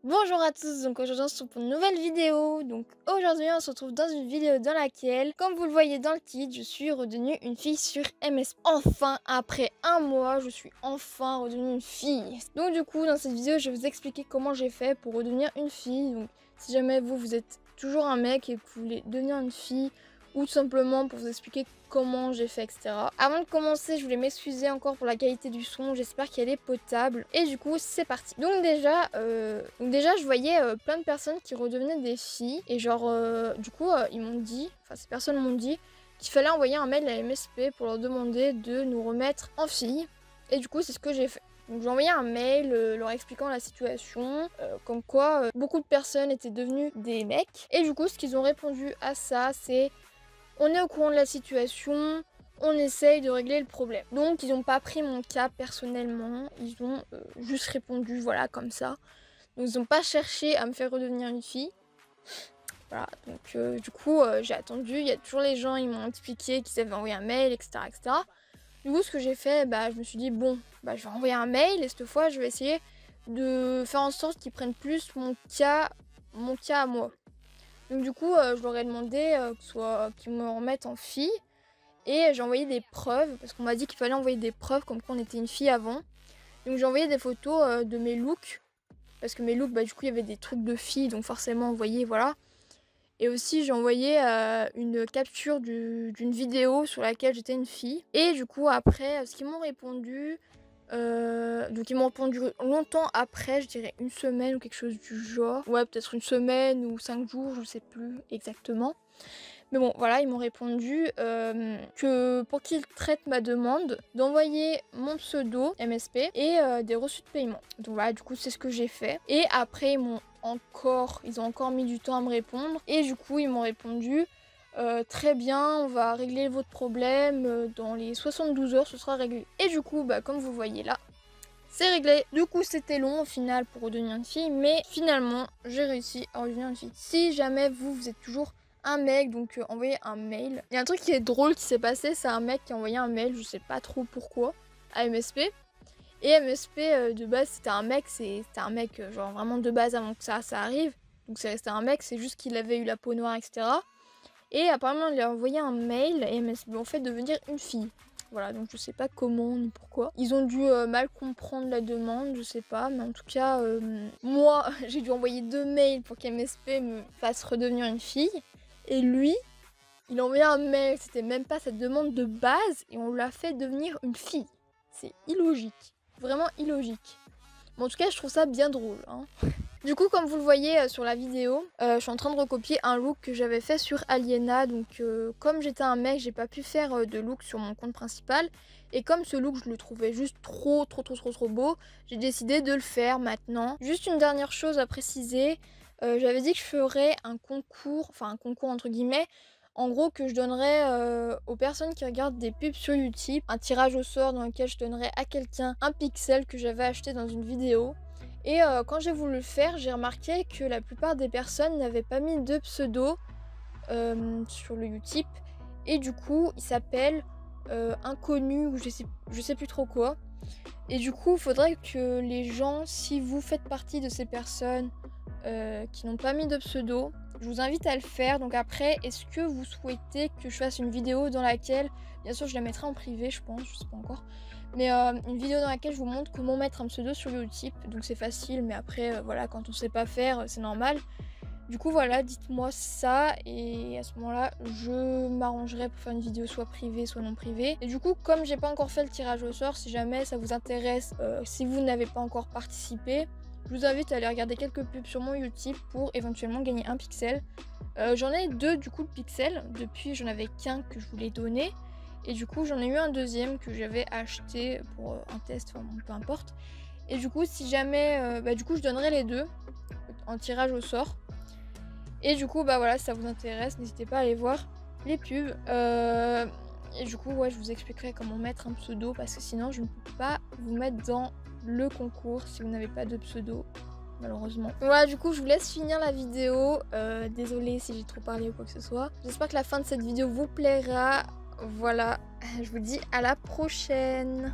Bonjour à tous, donc aujourd'hui on se retrouve pour une nouvelle vidéo. Donc aujourd'hui on se retrouve dans une vidéo dans laquelle, comme vous le voyez dans le titre, je suis redevenue une fille sur MSP. Enfin, après un mois, je suis enfin redevenue une fille. Donc du coup dans cette vidéo je vais vous expliquer comment j'ai fait pour redevenir une fille. Donc si jamais vous êtes toujours un mec et que vous voulez devenir une fille, ou tout simplement pour vous expliquer comment j'ai fait, etc. Avant de commencer, je voulais m'excuser encore pour la qualité du son, j'espère qu'elle est potable. Et du coup, c'est parti. Donc déjà, je voyais plein de personnes qui redevenaient des filles. Et genre, ils m'ont dit, enfin ces personnes m'ont dit qu'il fallait envoyer un mail à MSP pour leur demander de nous remettre en filles. Et du coup, c'est ce que j'ai fait. Donc j'ai envoyé un mail leur expliquant la situation, comme quoi beaucoup de personnes étaient devenues des mecs. Et du coup, ce qu'ils ont répondu à ça, c'est: on est au courant de la situation, on essaye de régler le problème. Donc ils n'ont pas pris mon cas personnellement, ils ont juste répondu voilà comme ça. Donc ils n'ont pas cherché à me faire redevenir une fille. Voilà, donc du coup j'ai attendu, il y a toujours les gens, ils m'ont expliqué qu'ils avaient envoyé un mail, etc. etc. Du coup ce que j'ai fait, je me suis dit bon, je vais envoyer un mail et cette fois je vais essayer de faire en sorte qu'ils prennent plus mon cas à moi. Donc du coup, je leur ai demandé qu'ils me remettent en fille. Et j'ai envoyé des preuves, parce qu'on m'a dit qu'il fallait envoyer des preuves comme quoi on était une fille avant. Donc j'ai envoyé des photos de mes looks. Parce que mes looks, du coup, il y avait des trucs de filles, donc forcément, vous voyez, voilà. Et aussi, j'ai envoyé une capture d'une vidéo sur laquelle j'étais une fille. Et du coup, après, ce qu'ils m'ont répondu... donc ils m'ont répondu longtemps après, je dirais une semaine ou quelque chose du genre. Ouais, peut-être une semaine ou 5 jours, je sais plus exactement. Mais bon, voilà, ils m'ont répondu que pour qu'ils traitent ma demande, d'envoyer mon pseudo MSP et des reçus de paiement. Donc voilà, du coup, c'est ce que j'ai fait. Et après, ils ont encore mis du temps à me répondre. Et du coup, ils m'ont répondu: très bien, on va régler votre problème, dans les 72 heures, ce sera réglé. Et du coup, comme vous voyez là, c'est réglé. Du coup, c'était long au final pour redevenir une fille, mais finalement, j'ai réussi à redevenir une fille. Si jamais vous êtes toujours un mec, donc envoyez un mail. Il y a un truc qui est drôle qui s'est passé, c'est un mec qui a envoyé un mail, je sais pas trop pourquoi, à MSP. Et MSP, de base, c'était un mec, genre vraiment de base avant que ça arrive. Donc c'est resté un mec, c'est juste qu'il avait eu la peau noire, etc. Et apparemment, il a envoyé un mail et MSP ont fait devenir une fille. Voilà, donc je sais pas comment ni pourquoi. Ils ont dû mal comprendre la demande, je sais pas. Mais en tout cas, moi, j'ai dû envoyer 2 mails pour qu'MSP me fasse redevenir une fille. Et lui, il a envoyé un mail, c'était même pas sa demande de base, et on l'a fait devenir une fille. C'est illogique. Vraiment illogique. Mais en tout cas, je trouve ça bien drôle, hein. Du coup, comme vous le voyez sur la vidéo, je suis en train de recopier un look que j'avais fait sur Aliena. Donc comme j'étais un mec, j'ai pas pu faire de look sur mon compte principal. Et comme ce look, je le trouvais juste trop beau, j'ai décidé de le faire maintenant. Juste une dernière chose à préciser, j'avais dit que je ferais un concours entre guillemets. En gros, que je donnerais aux personnes qui regardent des pubs sur YouTube un tirage au sort dans lequel je donnerais à quelqu'un un pixel que j'avais acheté dans une vidéo. Et quand j'ai voulu le faire, j'ai remarqué que la plupart des personnes n'avaient pas mis de pseudo sur le Utip. Et du coup, il s'appelle Inconnu ou je sais plus trop quoi. Et du coup, il faudrait que les gens, si vous faites partie de ces personnes qui n'ont pas mis de pseudo, je vous invite à le faire. Donc après, est-ce que vous souhaitez que je fasse une vidéo dans laquelle, bien sûr je la mettrai en privé je pense, je sais pas encore, mais une vidéo dans laquelle je vous montre comment mettre un pseudo sur Utip. Donc c'est facile, mais après voilà, quand on sait pas faire, c'est normal. Du coup voilà, dites-moi ça et à ce moment-là, je m'arrangerai pour faire une vidéo soit privée, soit non privée. Et du coup, comme j'ai pas encore fait le tirage au sort, si jamais ça vous intéresse, si vous n'avez pas encore participé, je vous invite à aller regarder quelques pubs sur mon Utip pour éventuellement gagner un pixel. J'en ai 2 du coup de pixels, depuis j'en avais qu'un que je voulais donner. Et du coup j'en ai eu un deuxième que j'avais acheté pour un test, enfin bon, peu importe. Et du coup si jamais, je donnerai les 2 en tirage au sort. Et du coup voilà, si ça vous intéresse, n'hésitez pas à aller voir les pubs. Et du coup ouais, je vous expliquerai comment mettre un pseudo, parce que sinon je ne peux pas vous mettre dans le concours si vous n'avez pas de pseudo, malheureusement. Voilà, du coup je vous laisse finir la vidéo. Désolée si j'ai trop parlé ou quoi que ce soit. J'espère que la fin de cette vidéo vous plaira. Voilà, je vous dis à la prochaine.